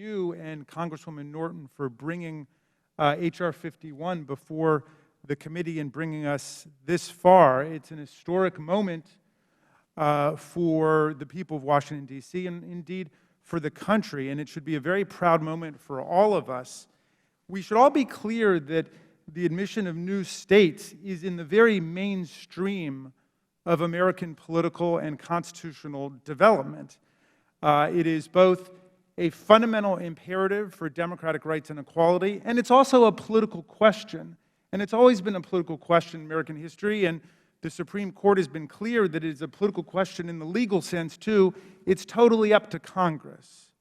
you and Congresswoman Norton for bringing H.R. 51 before the committee and bringing us this far. It's an historic moment for the people of Washington, D.C., and indeed for the country, and it should be a very proud moment for all of us. We should all be clear that the admission of new states is in the very mainstream of American political and constitutional development. It is both a fundamental imperative for democratic rights and equality, and it's also a political question. And it's always been a political question in American history, and the Supreme Court has been clear that it is a political question in the legal sense, too. It's totally up to Congress.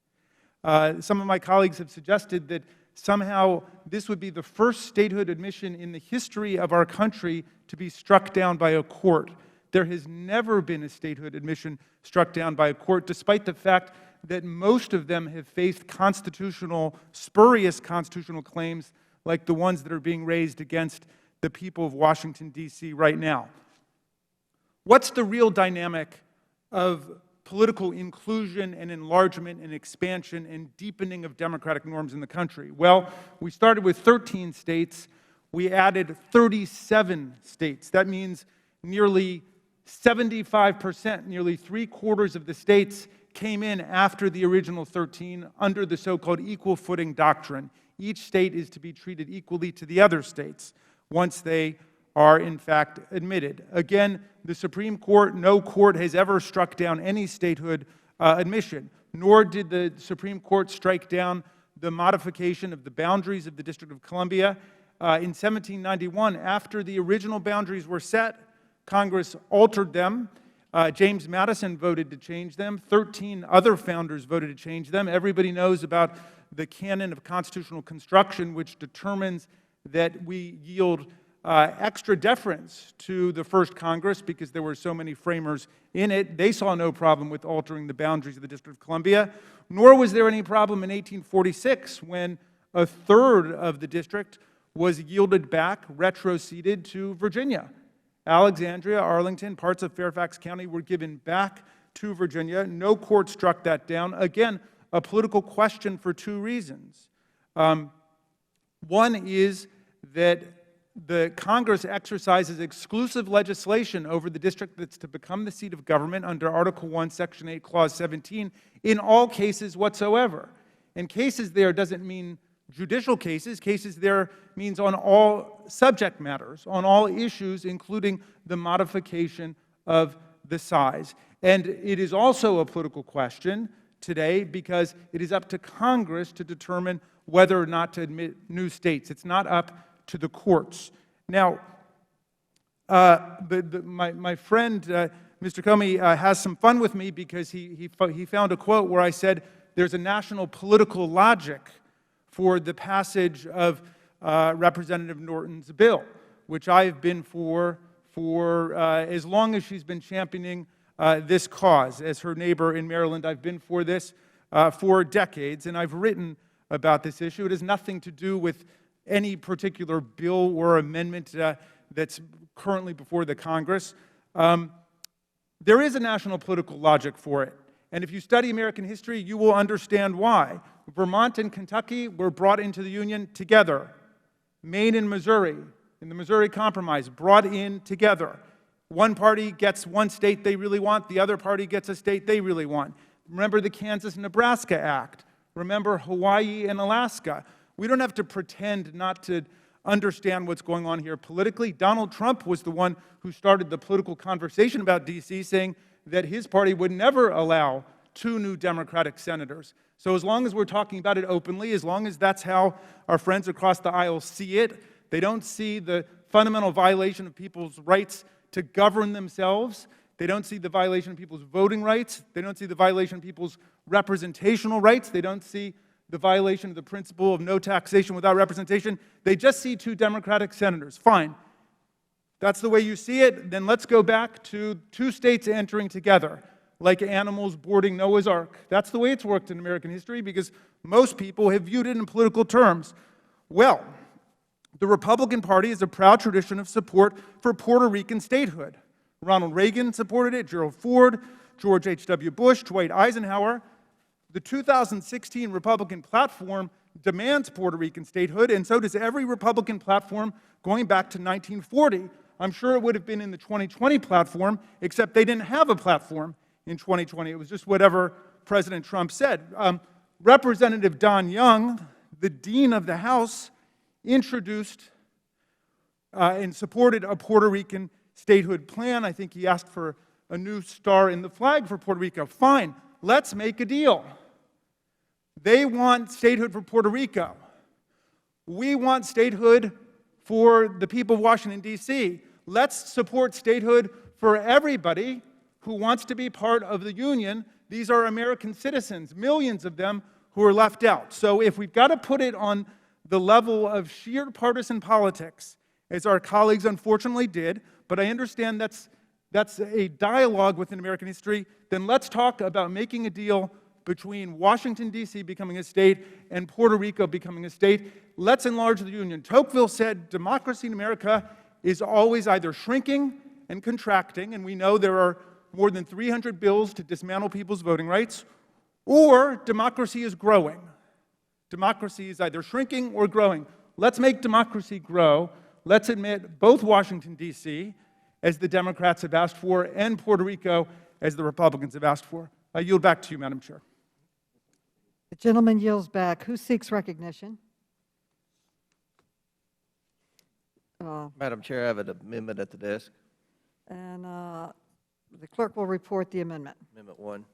Some of my colleagues have suggested that somehow this would be the first statehood admission in the history of our country to be struck down by a court. There has never been a statehood admission struck down by a court, despite the fact that most of them have faced spurious constitutional claims like the ones that are being raised against the people of Washington, D.C. right now. What's the real dynamic of political inclusion and enlargement and expansion and deepening of democratic norms in the country? Well, we started with 13 states. We added 37 states. That means nearly 75%, nearly 3/4 of the states came in after the original 13 under the so-called equal footing doctrine. Each state is to be treated equally to the other states once they are in fact admitted. Again, the Supreme Court, no court has ever struck down any statehood admission, nor did the Supreme Court strike down the modification of the boundaries of the District of Columbia. In 1791, after the original boundaries were set, Congress altered them. James Madison voted to change them. 13 other founders voted to change them. Everybody knows about the canon of constitutional construction, which determines that we yield extra deference to the first Congress because there were so many framers in it. They saw no problem with altering the boundaries of the District of Columbia, nor was there any problem in 1846 when a third of the district was yielded back, retroceded to Virginia. Alexandria, Arlington, parts of Fairfax County were given back to Virginia. No court struck that down. Again, a political question for two reasons. One is that the Congress exercises exclusive legislation over the district that's to become the seat of government under Article 1, Section 8, Clause 17, in all cases whatsoever. And cases there doesn't mean judicial cases. Cases there means on all subject matters, on all issues, including the modification of the size. And it is also a political question today because it is up to Congress to determine whether or not to admit new states. It's not up to the courts. Now, my friend, Mr. Comey, has some fun with me because he found a quote where I said there's a national political logic for the passage of Representative Norton's bill, which I've been for as long as she's been championing this cause. As her neighbor in Maryland, I've been for this for decades, and I've written about this issue. It has nothing to do with any particular bill or amendment that's currently before the Congress. There is a national political logic for it. And if you study American history, you will understand why. Vermont and Kentucky were brought into the Union together. Maine and Missouri, in the Missouri Compromise, brought in together. One party gets one state they really want, the other party gets a state they really want. Remember the Kansas-Nebraska Act. Remember Hawaii and Alaska. We don't have to pretend not to understand what's going on here politically. Donald Trump was the one who started the political conversation about D.C., saying that his party would never allow 2 new Democratic senators. So as long as we're talking about it openly, as long as that's how our friends across the aisle see it, they don't see the fundamental violation of people's rights to govern themselves. They don't see the violation of people's voting rights. They don't see the violation of people's representational rights. They don't see the violation of the principle of no taxation without representation. They just see 2 Democratic senators. Fine. That's the way you see it. Then let's go back to 2 states entering together, like animals boarding Noah's Ark. That's the way it's worked in American history because most people have viewed it in political terms. Well, the Republican Party has a proud tradition of support for Puerto Rican statehood. Ronald Reagan supported it, Gerald Ford, George H.W. Bush, Dwight Eisenhower. The 2016 Republican platform demands Puerto Rican statehood, and so does every Republican platform going back to 1940. I'm sure it would have been in the 2020 platform, except they didn't have a platform in 2020. It was just whatever President Trump said. Representative Don Young, the Dean of the House, introduced and supported a Puerto Rican statehood plan. I think he asked for a new star in the flag for Puerto Rico. Fine, let's make a deal. They want statehood for Puerto Rico. We want statehood for the people of Washington, D.C. Let's support statehood for everybody who wants to be part of the Union. These are American citizens, millions of them who are left out. So if we've got to put it on the level of sheer partisan politics, as our colleagues unfortunately did, but I understand that's a dialogue within American history, then let's talk about making a deal between Washington, D.C. becoming a state and Puerto Rico becoming a state. Let's enlarge the Union. Tocqueville said democracy in America is always either shrinking and contracting, and we know there are more than 300 bills to dismantle people's voting rights, or democracy is growing. Democracy is either shrinking or growing. Let's make democracy grow. Let's admit both Washington, D.C., as the Democrats have asked for, and Puerto Rico, as the Republicans have asked for. I yield back to you, Madam Chair. The gentleman yields back. Who seeks recognition? Madam Chair, I have an amendment at the desk. And the clerk will report the amendment. Amendment 1.